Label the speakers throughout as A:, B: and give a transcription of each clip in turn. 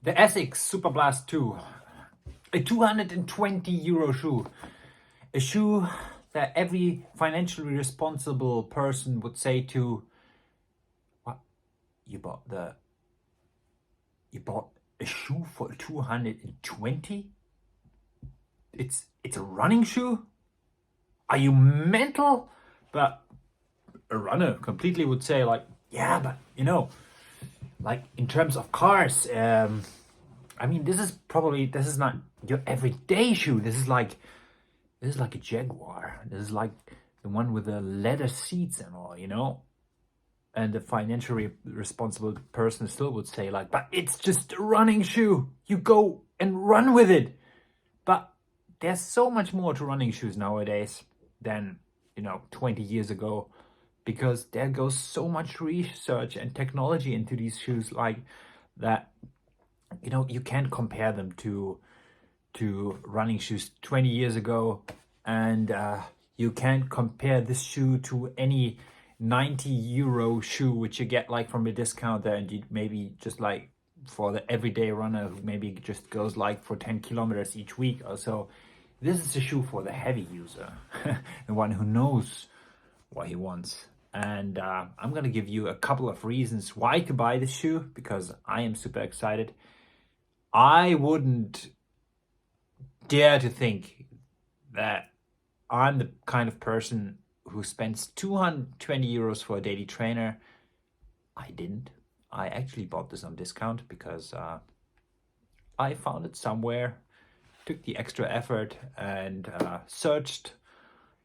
A: The ASICS Superblast 2, a 220 euro shoe, a shoe that every financially responsible person would say to, what, you bought a shoe for 220? It's a running shoe? Are you mental? But a runner completely would say like, yeah, but like in terms of cars, I mean, this is not your everyday shoe. This is like a Jaguar. This is like the one with the leather seats and all. And the financially responsible person still would say like, but it's just a running shoe. You go and run with it. But there's so much more to running shoes nowadays than 20 years ago, because there goes so much research and technology into these shoes like that. You can't compare them to running shoes 20 years ago, and you can't compare this shoe to any 90 euro shoe which you get like from a discounter, and you maybe just like for the everyday runner who maybe just goes like for 10 kilometers each week or so. This is a shoe for the heavy user, the one who knows what he wants. And I'm gonna give you a couple of reasons why to buy this shoe, because I am super excited. I wouldn't dare to think that I'm the kind of person who spends 220 euros for a daily trainer. I didn't. I actually bought this on discount because I found it somewhere, took the extra effort and searched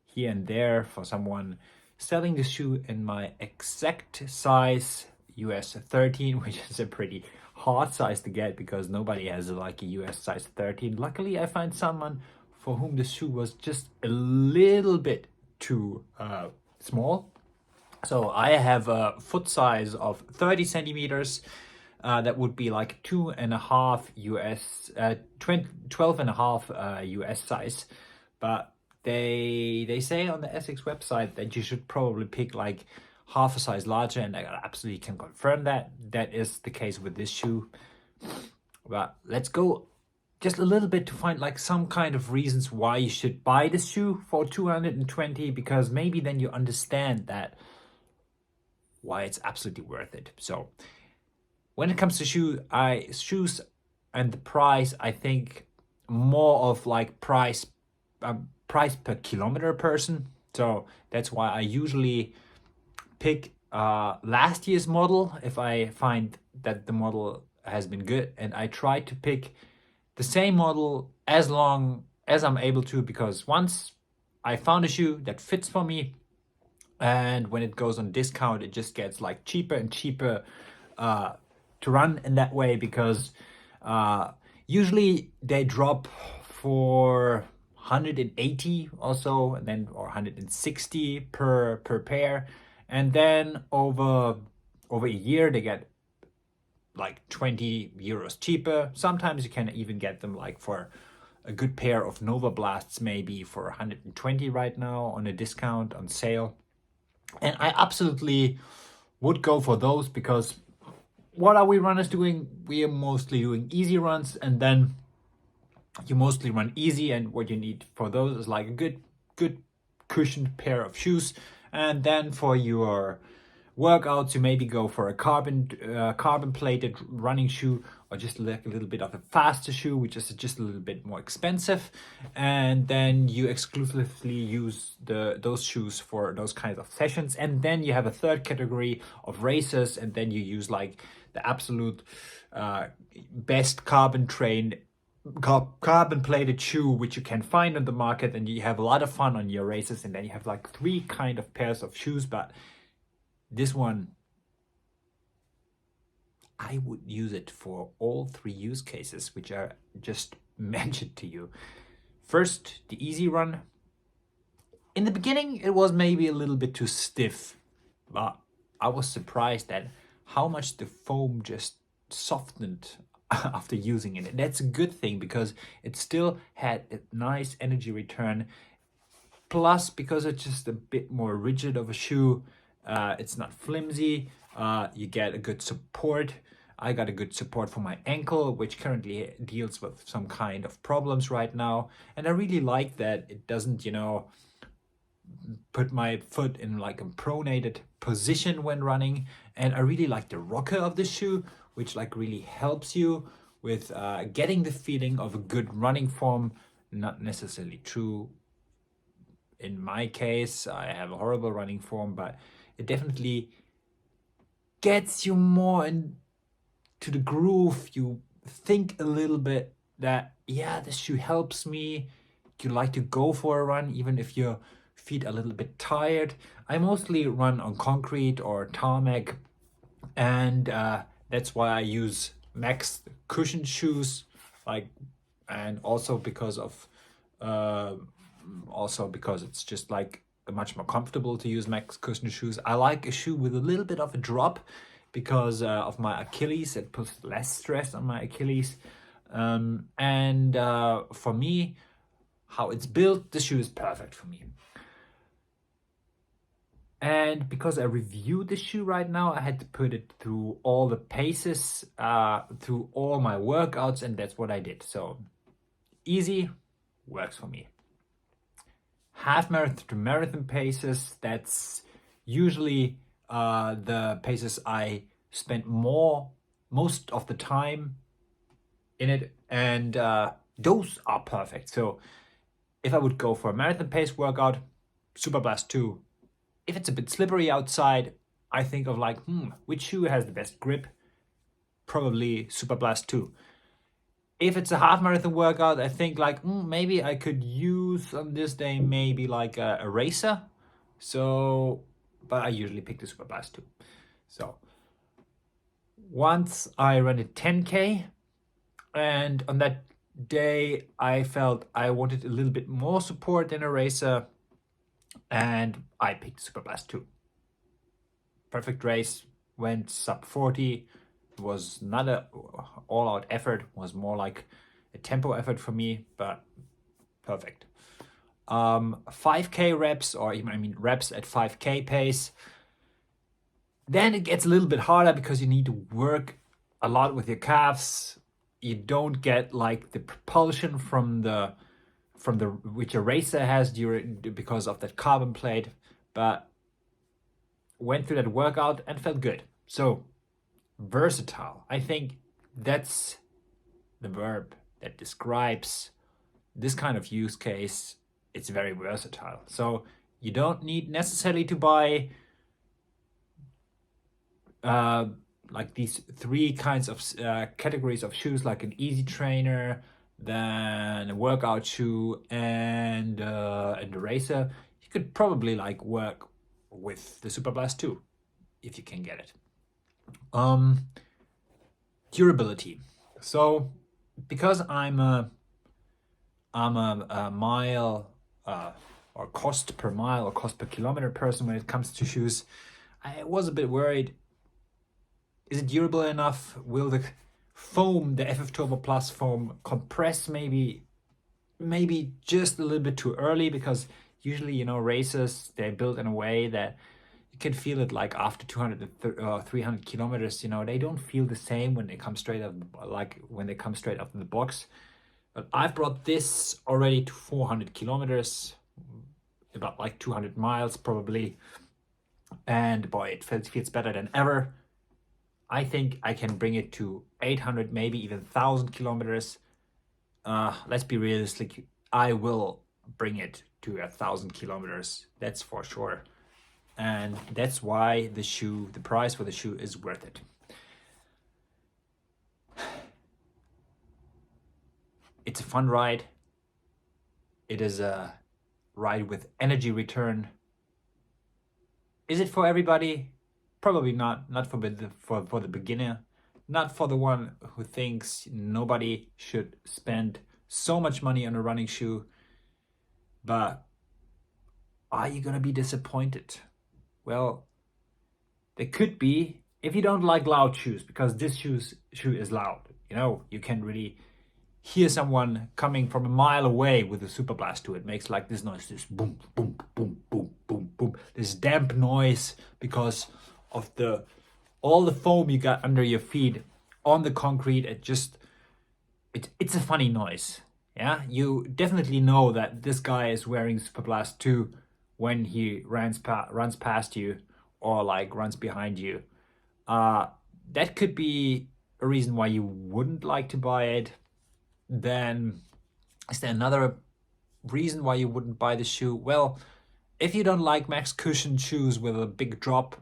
A: here and there for someone selling the shoe in my exact size, US 13, which is a pretty hard size to get because nobody has like a US size 13. Luckily, I find someone for whom the shoe was just a little bit too small. So I have a foot size of 30 centimeters. That would be like 2.5 US, 12.5 US size. But they say on the ASICS website that you should probably pick like half a size larger, and I absolutely can confirm that that is the case with this shoe. But let's go just a little bit to find like some kind of reasons why you should buy this shoe for 220, because maybe then you understand that why it's absolutely worth it. So when it comes to shoes and the price, I think more of like price per kilometer person. So that's why I usually pick last year's model if I find that the model has been good, and I try to pick the same model as long as I'm able to, because once I found a shoe that fits for me, and when it goes on discount, it just gets like cheaper and cheaper to run in that way, because usually they drop for 180 or so, and then or 160 per pair, and then over a year they get like 20 euros cheaper. Sometimes you can even get them like for a good pair of Nova Blasts maybe for 120 right now on a discount on sale. And I absolutely would go for those, because what are we runners doing? We are mostly doing easy runs, and then you mostly run easy, and what you need for those is like a good cushioned pair of shoes. And then for your workouts, you maybe go for a carbon plated running shoe, or just like a little bit of a faster shoe, which is just a little bit more expensive. And then you exclusively use those shoes for those kinds of sessions. And then you have a third category of racers, and then you use like the absolute best carbon plated shoe which you can find on the market, and you have a lot of fun on your races. And then you have like 3 kind of pairs of shoes, but this one, I would use it for all 3 use cases which are just mentioned to you. First, the easy run. In the beginning, it was maybe a little bit too stiff, but I was surprised at how much the foam just softened after using it. And that's a good thing, because it still had a nice energy return. Plus, because it's just a bit more rigid of a shoe, it's not flimsy. You get a good support I got a good support for my ankle, which currently deals with some kind of problems right now. And I really like that it doesn't, put my foot in like a pronated position when running. And I really like the rocker of the shoe, which like really helps you with getting the feeling of a good running form. Not necessarily true in my case. I have a horrible running form, but it definitely gets you more into the groove. You think a little bit that, yeah, this shoe helps me. You like to go for a run, even if your feet are a little bit tired. I mostly run on concrete or tarmac, and that's why I use Max cushion shoes, and also because it's just like much more comfortable to use Max cushion shoes. I like a shoe with a little bit of a drop because of my Achilles. It puts less stress on my Achilles. And for me, how it's built, the shoe is perfect for me. And because I reviewed the shoe right now, I had to put it through all the paces, through all my workouts, and that's what I did. So easy, works for me. Half marathon to marathon paces, that's usually the paces I spent most of the time in it, and those are perfect. So if I would go for a marathon pace workout, Superblast 2. If it's a bit slippery outside, I think of like, which shoe has the best grip? Probably Superblast 2. If it's a half marathon workout, I think like, maybe I could use on this day maybe like a racer. So, but I usually pick the Superblast 2. So, once I ran a 10K, and on that day I felt I wanted a little bit more support than a racer, and I picked Superblast 2. Perfect race, went sub 40. It was not a all-out effort, was more like a tempo effort for me, but perfect. 5K reps, or even reps at 5K pace. Then it gets a little bit harder because you need to work a lot with your calves. You don't get like the propulsion from the which a racer has because of that carbon plate, but went through that workout and felt good. So versatile. I think that's the verb that describes this kind of use case. It's very versatile. So you don't need necessarily to buy like these three kinds of categories of shoes, like an easy trainer, then a workout shoe, and a racer. You could probably like work with the Superblast 2 if you can get it. Durability. So because I'm a mile or cost per mile or cost per kilometer person when it comes to shoes, I was a bit worried. Is it durable enough? Will the foam, the FF Turbo Plus foam, compress maybe just a little bit too early? Because usually, racers, they're built in a way that you can feel it like after 200 or 300 kilometers, they don't feel the same when they come straight out of the box. But I've brought this already to 400 kilometers, about like 200 miles probably. And boy, it feels better than ever. I think I can bring it to 800, maybe even 1,000 kilometers. Let's be realistic. I will bring it to 1,000 kilometers. That's for sure. And that's why the price for the shoe is worth it. It's a fun ride. It is a ride with energy return. Is it for everybody? Probably not. Not for the beginner. Not for the one who thinks nobody should spend so much money on a running shoe. But are you gonna be disappointed? Well, there could be if you don't like loud shoes, because this shoe is loud. You can really hear someone coming from a mile away with a Superblast 2. It makes like this noise, this boom, boom, boom, boom, boom, boom, this damp noise because of all the foam you got under your feet on the concrete, it's a funny noise. Yeah, you definitely know that this guy is wearing Superblast 2 when he runs past you or like runs behind you. Uh, that could be a reason why you wouldn't like to buy it. Then is there another reason why you wouldn't buy the shoe? Well, if you don't like max cushion shoes with a big drop,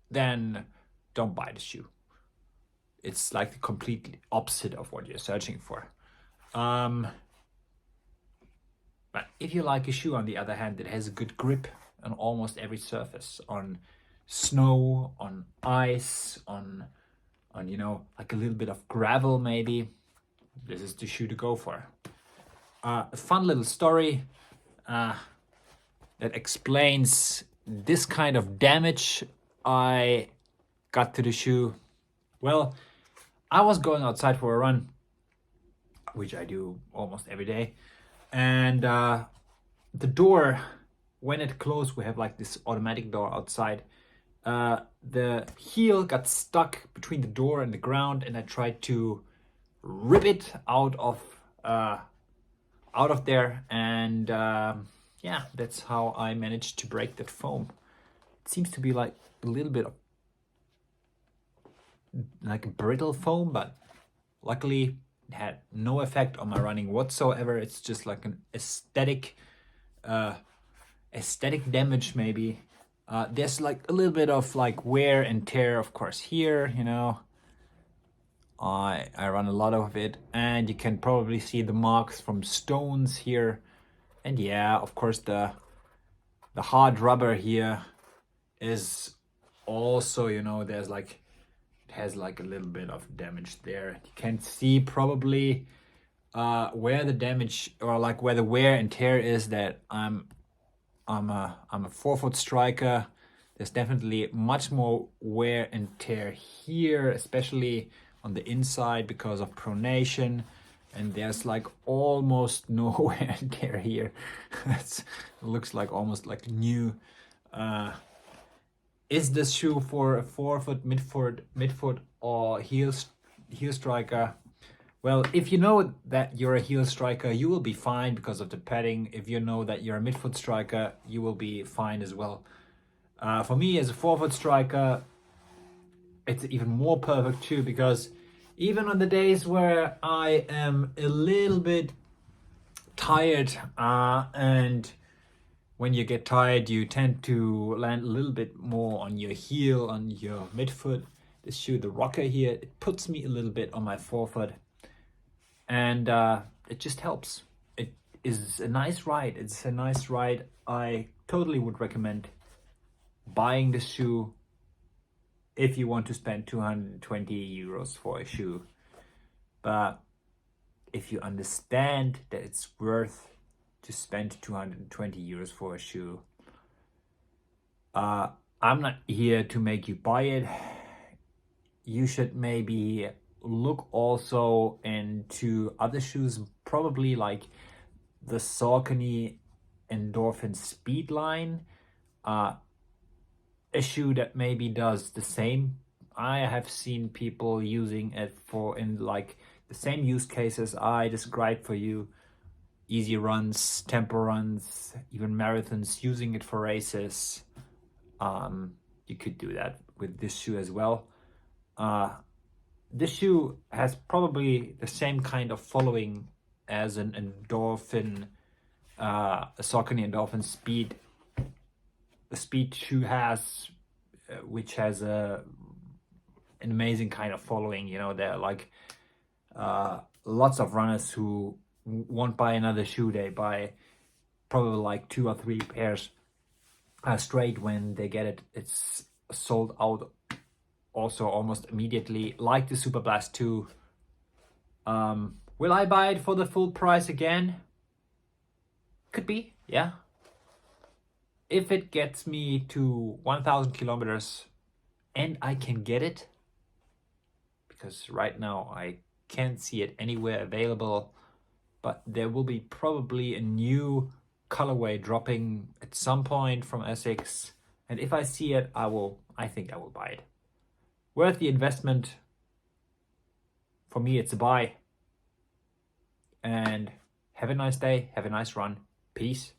A: then don't buy the shoe. It's like the complete opposite of what you're searching for. But if you like a shoe, on the other hand, that has a good grip on almost every surface, on snow, on ice, on like a little bit of gravel maybe, this is the shoe to go for. A fun little story that explains this kind of damage I got to the shoe. Well, I was going outside for a run, which I do almost every day, and the door, when it closed, we have like this automatic door outside. The heel got stuck between the door and the ground, and I tried to rip it out of there, and yeah, that's how I managed to break that foam. It seems to be like a little bit of like a brittle foam, but luckily it had no effect on my running whatsoever. It's just like an aesthetic damage maybe. There's like a little bit of like wear and tear, of course, here, I run a lot of it, and you can probably see the marks from stones here. And yeah, of course, the hard rubber here is also, there's like, it has like a little bit of damage there. You can see probably where the damage, or like where the wear and tear is, that I'm a 4-foot striker. There's definitely much more wear and tear here, especially on the inside because of pronation, and there's like almost no wear and tear here. It looks like almost like new. Is this shoe for a 4-foot, midfoot, or heel striker? Well, if you know that you're a heel striker, you will be fine because of the padding. If you know that you're a midfoot striker, you will be fine as well. For me, as a 4-foot striker, it's even more perfect too, because even on the days where I am a little bit tired, and when you get tired, you tend to land a little bit more on your heel, on your midfoot. This shoe, the rocker here, it puts me a little bit on my 4-foot, and it just helps. It is a nice ride. It's a nice ride. I totally would recommend buying this shoe if you want to spend 220 euros for a shoe. But if you understand that it's worth to spend 220 euros for a shoe, I'm not here to make you buy it. You should maybe look also into other shoes, probably like the Saucony Endorphin Speed line, a shoe that maybe does the same. I have seen people using it in like the same use cases I described for you: easy runs, tempo runs, even marathons, using it for races. You could do that with this shoe as well. This shoe has probably the same kind of following as an Endorphin, a Saucony Endorphin Speed. The Speed shoe has, which has an amazing kind of following. There are like lots of runners who won't buy another shoe. They buy probably like 2 or 3 pairs straight when they get it. It's sold out also almost immediately, like the Superblast 2. Will I buy it for the full price again? Could be, yeah. If it gets me to 1,000 kilometers and I can get it, because right now I can't see it anywhere available, but there will be probably a new colorway dropping at some point from ASICS, and if I see it, I think I will buy it. Worth the investment? For me, it's a buy. And have a nice day. Have a nice run. Peace.